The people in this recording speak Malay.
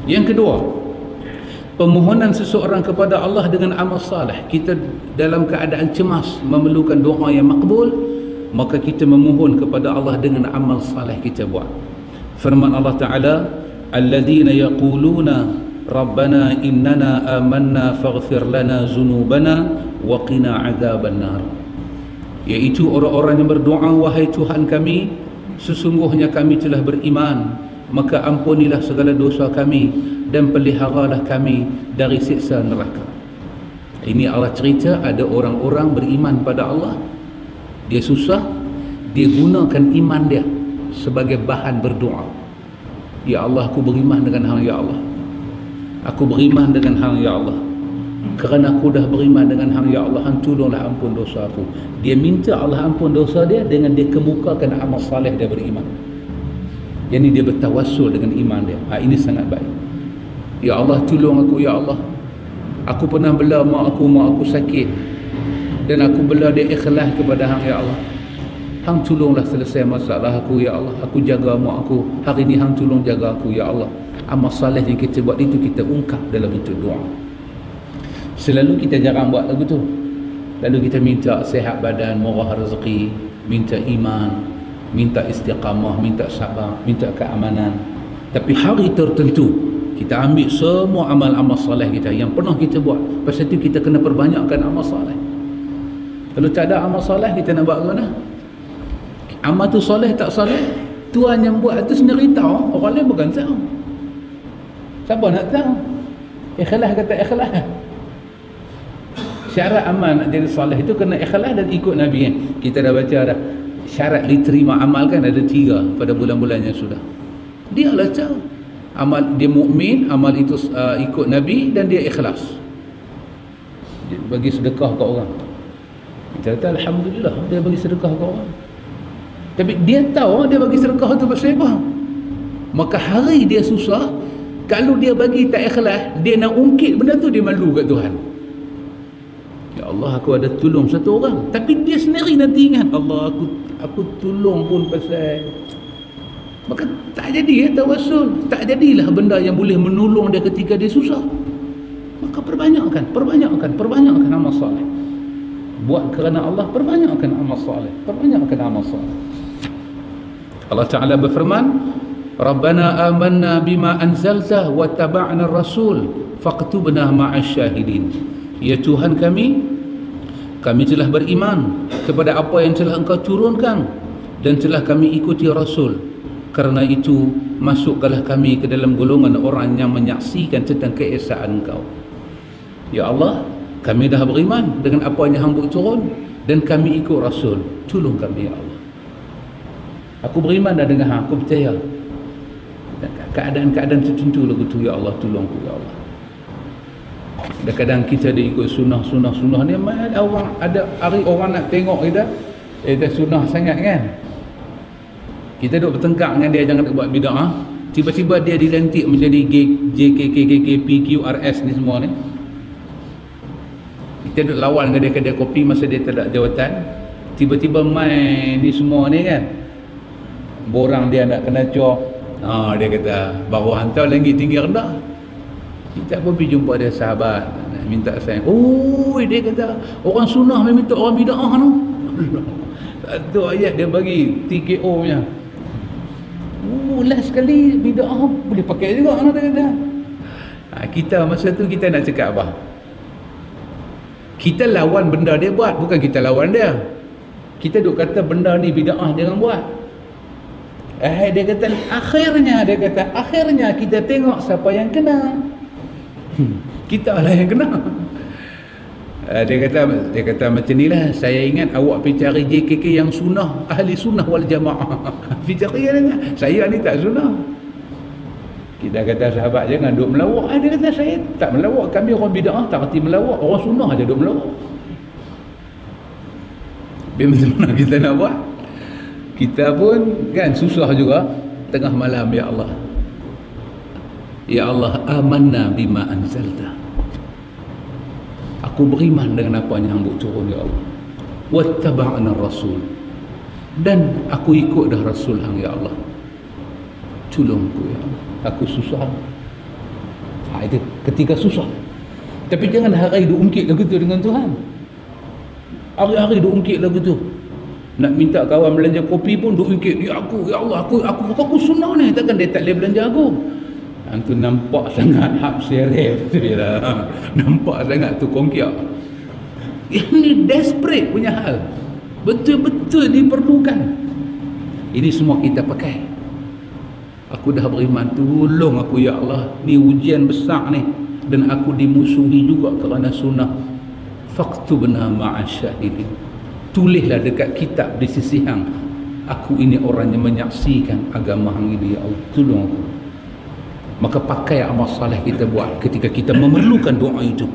Yang kedua, permohonan seseorang kepada Allah dengan amal saleh. Kita dalam keadaan cemas, memerlukan doa yang makbul, maka kita memohon kepada Allah dengan amal saleh kita buat. Firman Allah Ta'ala, alladzina yaquluna rabbana innana amanna faghfir lana zunubana wa qina adzaban nar. Iaitu orang-orang yang berdoa, wahai Tuhan kami, sesungguhnya kami telah beriman, maka ampunilah segala dosa kami dan peliharalah kami dari siksa neraka. Ini Allah cerita ada orang-orang beriman pada Allah, dia susah, dia gunakan iman dia sebagai bahan berdoa. Ya Allah, aku beriman dengan Hang, ya Allah. Aku beriman dengan Hang, ya Allah. Kerana aku dah beriman dengan Hang, ya Allah, Hang tolonglah ampun dosa aku. Dia minta Allah ampun dosa dia dengan dia kemukakan amal saleh dia beriman. Yang ni dia bertawassul dengan iman dia. Ini sangat baik. Ya Allah, tolong aku, ya Allah. Aku pernah bela mak aku sakit, dan aku bela dia ikhlas kepada Hang, ya Allah. Hang tolonglah selesai masalah aku, ya Allah. Aku jaga mak aku. Hari ni Hang tolong jaga aku, ya Allah. Amal saleh yang kita buat itu kita ungkap dalam bentuk doa. Selalu kita jarang buat lagu tu. Lalu kita minta sihat badan, murah rezeki, minta iman, minta istiqamah, minta sabar, minta keamanan. Tapi hari tertentu kita ambil semua amal-amal saleh kita yang pernah kita buat. Pasal itu kita kena perbanyakkan amal saleh. Kalau tak ada amal saleh, kita nak buat ke mana? Amal tu saleh tak saleh, Tuhan yang buat tu sendiri tahu, orang lain bukan tahu. Siapa nak tahu? Ikhlas kata ikhlas. Syarat amal nak jadi saleh itu kena ikhlas dan ikut Nabi kan? Kita dah baca dah. Syarat diterima amal kan ada 3 pada bulan-bulan yang sudah. Dia lah tahu. Amal dia mukmin, amal itu ikut Nabi, dan dia ikhlas. Dia bagi sedekah ke orang. Kita kata alhamdulillah dia bagi sedekah ke orang. Tapi dia tahu dia bagi sedekah tu pasal apa? Maka hari dia susah, kalau dia bagi tak ikhlas, dia nak ungkit benda tu, dia malu kat Tuhan. Ya Allah, aku ada tolong satu orang, tapi dia sendiri nanti ingat, Allah, aku tolong pun pasal. Maka tak jadi tawassul, tak jadilah benda yang boleh menolong dia ketika dia susah. Maka perbanyakkan amal saleh. Buat kerana Allah, perbanyakkan amal saleh, perbanyakkan amal saleh. Allah Ta'ala berfirman, Rabbana amanna bima anzalta wa taba'na rasul faqtubna ma'as syahidin. Ya Tuhan kami telah beriman kepada apa yang telah Engkau turunkan dan telah kami ikuti Rasul. Kerana itu masukkanlah kami ke dalam golongan orang yang menyaksikan tentang keesaan Engkau. Ya Allah, kami dah beriman dengan apa yang Hamba turun dan kami ikut Rasul. Tolong kami, ya Allah. Aku beriman dah dengan Hang, aku percaya. Keadaan-keadaan tertentu lagu tu, ya Allah, tolongku, ya Allah. Kadang-kadang kita dia ikut sunnah ni, ada hari orang nak tengok kita sunnah sangat kan. Kita duk bertengkar dengan dia jangan nak buat bid'ah, tiba-tiba dia dilantik menjadi JKKKP QRS ni semua ni. Kita duk lawan dengan dia kedai kopi masa dia tak ada jawatan, tiba-tiba main ni semua ni kan, borang dia nak kena cop. Dia kata baru hantar langit tinggi rendah. Kita pun pergi jumpa dia sahabat, nak minta sayang. Dia kata orang sunnah minta orang bid'ah tu. Satu ayat dia bagi TKO nya. Last sekali bid'ah boleh pakai juga dia kata. Kita masa tu kita nak cakap apa? Kita lawan benda dia buat, bukan kita lawan dia. Kita duk kata benda ni bid'ah jangan buat. Dia kata akhirnya kita tengok siapa yang kena. Kita lah yang kena. Dia kata macam ni lah, saya ingat awak pergi cari JKK yang sunnah, ahli sunnah wal jamaah. Pergi cari dia, saya ni tak sunnah. Kita kata sahabat jangan duk melawak. Dia kata saya tak melawak, kami orang bid'ah tak reti melawak, orang sunnah aja duk melawak. Macam mana kita nak buat? Kita pun kan susah juga tengah malam, ya Allah. Ya Allah, amanna bima anzalta. Aku beriman dengan apa yang Hamba turun, ya Allah. Wattaba'na rasul. Dan aku ikut dah Rasul Hang, ya Allah. Tolongku, ya Allah. Aku susah. Itu ketika susah. Tapi jangan hari duk ungkit lagu tu dengan Tuhan. Hari-hari duk ungkit lagu tu. Nak minta kawan belanja kopi pun duk ungkit, ya Allah, aku sunnah ni, takkan dia tak boleh belanja aku. Itu nampak sangat hak serif tu lah. Nampak sangat tu kongkiak. Ini desperate punya hal. Betul-betul diperlukan. Ini semua kita pakai. Aku dah beriman, tolong aku ya Allah, ni ujian besar ni, dan aku dimusuhi juga kerana sunnah. Faktubna ma'asyahidin. Tulislah dekat kitab di sisi hang, aku ini orang yang menyaksikan agama hang ini, ya Allah, tolong aku. Maka pakai amal saleh kita buat ketika kita memerlukan doa itu.